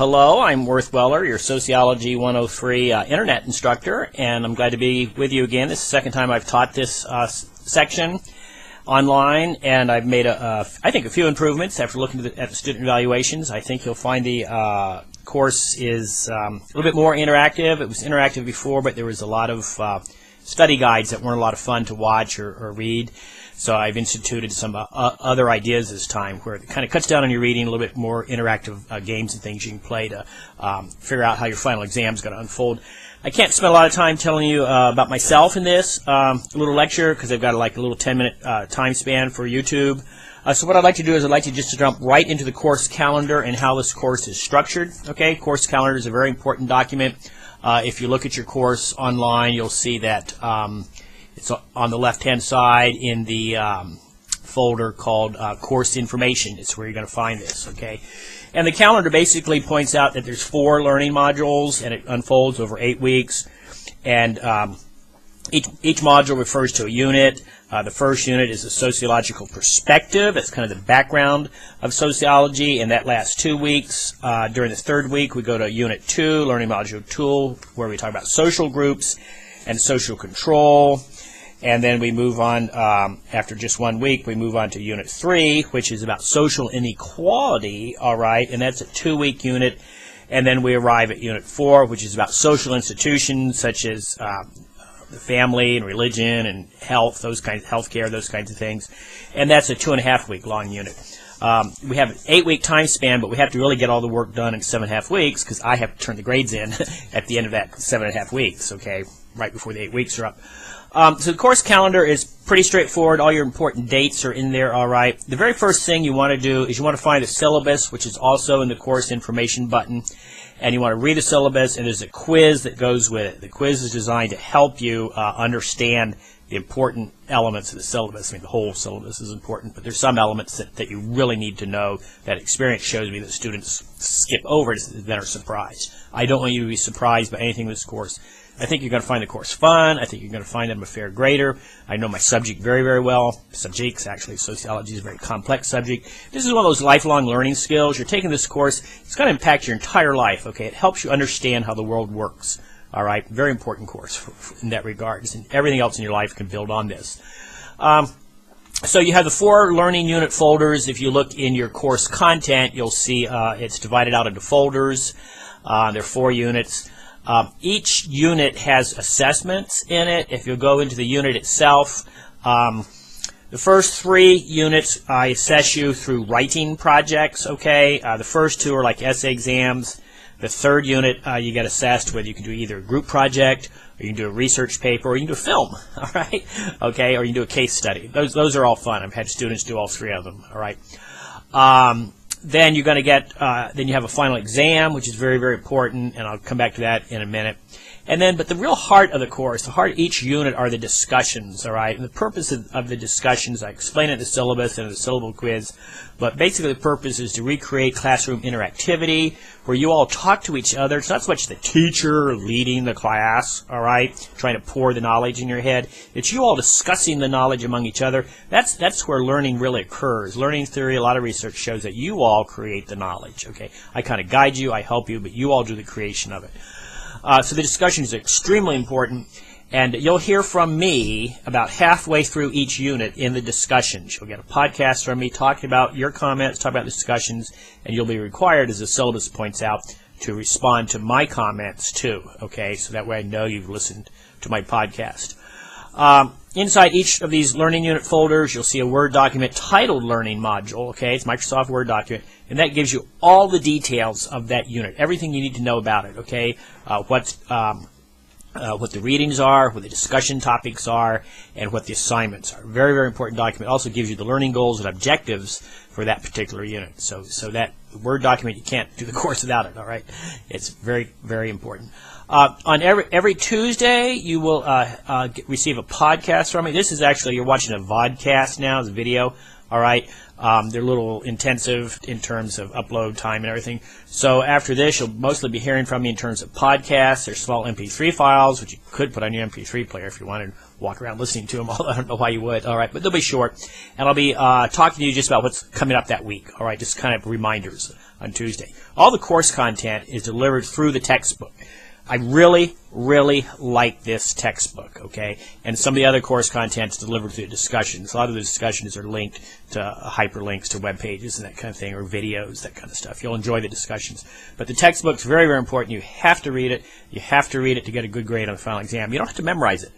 Hello, I'm Worth Weller, your Sociology 103 Internet instructor, and I'm glad to be with you again. This is the second time I've taught this section online, and I've made, I think, a few improvements after looking at the student evaluations. I think you'll find the course is a little bit more interactive. It was interactive before, but there was a lot of study guides that weren't a lot of fun to watch or read. So I've instituted some other ideas this time where it kind of cuts down on your reading, a little bit more interactive games and things you can play to figure out how your final exam is going to unfold. I can't spend a lot of time telling you about myself in this little lecture because I've got like a little 10-minute time span for YouTube. So what I'd like to do is I'd like to just jump right into the course calendar and how this course is structured. Okay, course calendar is a very important document. If you look at your course online, you'll see that it's on the left-hand side in the folder called Course Information. It's where you're going to find this, okay? And the calendar basically points out that there's 4 learning modules, and it unfolds over 8 weeks. And each module refers to a unit. The first unit is a sociological perspective. That's kind of the background of sociology, and that lasts 2 weeks. During the third week, we go to Unit 2, Learning Module 2, where we talk about social groups and social control. And then we move on, after just 1 week, we move on to Unit 3, which is about social inequality, all right, and that's a 2-week unit. And then we arrive at Unit 4, which is about social institutions such as the family and religion and health, healthcare, those kinds of things. And that's a 2.5-week long unit. We have an 8-week time span, but we have to really get all the work done in 7.5 weeks because I have to turn the grades in at the end of that 7.5 weeks, okay, right before the 8 weeks are up. So the course calendar is pretty straightforward. All your important dates are in there, all right. The very first thing you want to do is you want to find the syllabus, which is also in the course information button. And you want to read the syllabus, and there's a quiz that goes with it. The quiz is designed to help you understand the important elements of the syllabus. I mean, the whole syllabus is important, but there's some elements that you really need to know. That experience shows me that students skip over it and are surprised. I don't want you to be surprised by anything in this course. I think you're going to find the course fun. I think you're going to find I'm a fair grader. I know my subject very, very well. Subjects, actually, sociology is a very complex subject. This is one of those lifelong learning skills. You're taking this course. It's going to impact your entire life, okay? It helps you understand how the world works, all right? Very important course in that regard. And everything else in your life can build on this. So you have the 4 learning unit folders. If you look in your course content, you'll see it's divided out into folders. There are 4 units. Each unit has assessments in it. If you go into the unit itself, the first 3 units I assess you through writing projects, okay? The first 2 are like essay exams. The third unit you get assessed with. You can do either a group project, or you can do a research paper, or you can do a film, all right? Okay, or you can do a case study. Those are all fun. I've had students do all 3 of them, all right? Then you're going to get, then you have a final exam, which is very, very important, and I'll come back to that in a minute. And then, but the real heart of the course, the heart of each unit are the discussions, all right? And the purpose of the discussions, I explain it in the syllabus and in the syllable quiz, but basically the purpose is to recreate classroom interactivity where you all talk to each other. It's not so much the teacher leading the class, all right, trying to pour the knowledge in your head. It's you all discussing the knowledge among each other. That's where learning really occurs. Learning theory, a lot of research shows that you all create the knowledge, okay? I kind of guide you, I help you, but you all do the creation of it. So the discussion is extremely important, and you'll hear from me about halfway through each unit in the discussions. You'll get a podcast from me talking about your comments, talking about the discussions, and you'll be required, as the syllabus points out, to respond to my comments too, okay? So that way I know you've listened to my podcast. Inside each of these learning unit folders, you'll see a Word document titled Learning Module, okay? It's a Microsoft Word document, and that gives you all the details of that unit, everything you need to know about it, okay? What the readings are, what the discussion topics are, and what the assignments are. Very, very important document. It also gives you the learning goals and objectives for that particular unit. So that Word document, you can't do the course without it, all right? It's very, very important. On every Tuesday, you will receive a podcast from me. This is actually, you're watching a vodcast now, it's a video, all right? They're a little intensive in terms of upload time and everything. So after this, you'll mostly be hearing from me in terms of podcasts. There's small MP3 files, which you could put on your MP3 player if you wanted to walk around listening to them. I don't know why you would. All right, but they'll be short. And I'll be talking to you just about what's coming up that week. All right, just kind of reminders on Tuesday. All the course content is delivered through the textbook. I really, really like this textbook, okay? And some of the other course content is delivered through discussions. A lot of the discussions are linked to hyperlinks to web pages and that kind of thing, or videos, that kind of stuff. You'll enjoy the discussions. But the textbook's very, very important. You have to read it. You have to read it to get a good grade on the final exam. You don't have to memorize it.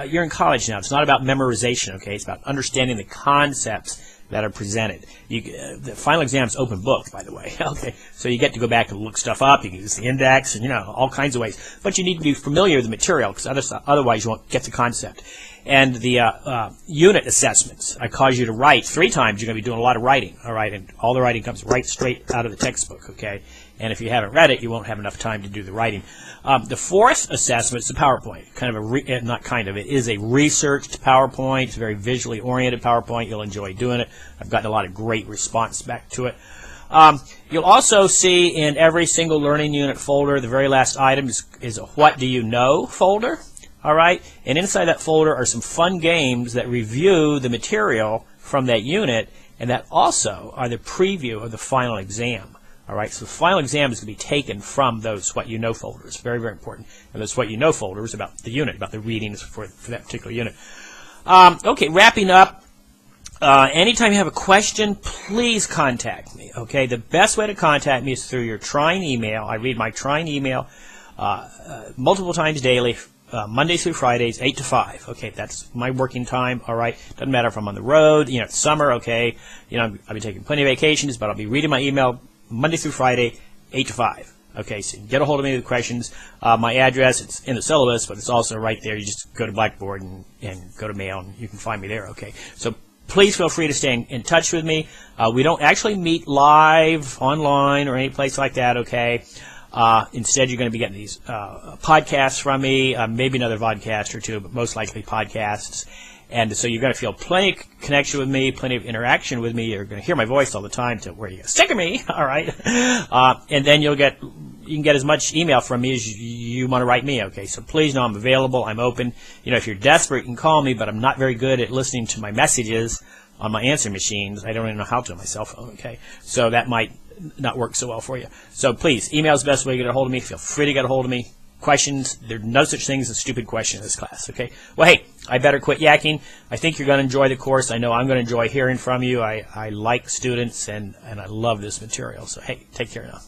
You're in college now. It's not about memorization, okay? It's about understanding the concepts that are presented. The final exam is open book, by the way. Okay, so you get to go back and look stuff up. You can use the index and, all kinds of ways. But you need to be familiar with the material, because otherwise you won't get the concept. And the unit assessments, I cause you to write 3 times. You're going to be doing a lot of writing, all right? And all the writing comes right straight out of the textbook, okay? And if you haven't read it, you won't have enough time to do the writing. The 4th assessment is the PowerPoint. It is a researched PowerPoint. It's a very visually oriented PowerPoint. You'll enjoy doing it. I've gotten a lot of great response back to it. You'll also see in every single learning unit folder, the very last item is a What Do You Know folder. All right, and inside that folder are some fun games that review the material from that unit, and that also are the preview of the final exam. All right, so the final exam is going to be taken from those What You Know folders. Very, very important. And those What You Know folders about the unit, about the readings for that particular unit. Okay, wrapping up. Anytime you have a question, please contact me. Okay, the best way to contact me is through your Trine email. I read my Trine email multiple times daily. Monday through Fridays, 8 to 5. Okay, that's my working time. All right, doesn't matter if I'm on the road. It's summer. Okay, I'll be taking plenty of vacations, but I'll be reading my email Monday through Friday, 8 to 5. Okay, so you can get a hold of me with questions. My address, it's in the syllabus, but it's also right there. You just go to Blackboard and go to Mail, and you can find me there. Okay, so please feel free to stay in touch with me. We don't actually meet live online or any place like that. Okay. Instead, you're going to be getting these podcasts from me, maybe another vodcast or two, but most likely podcasts. And so you're going to feel plenty of connection with me, plenty of interaction with me. You're going to hear my voice all the time to where you get sick of me, all right? And then you can get as much email from me as you want to write me, okay? So please know I'm available. I'm open. If you're desperate, you can call me, but I'm not very good at listening to my messages on my answer machines. I don't even know how to on my cell phone, okay? So that might not work so well for you. So please, email is the best way to get a hold of me. Feel free to get a hold of me. Questions, there's no such thing as a stupid question in this class, okay? Well, hey, I better quit yakking. I think you're going to enjoy the course. I know I'm going to enjoy hearing from you. I like students, and I love this material. So, hey, take care now.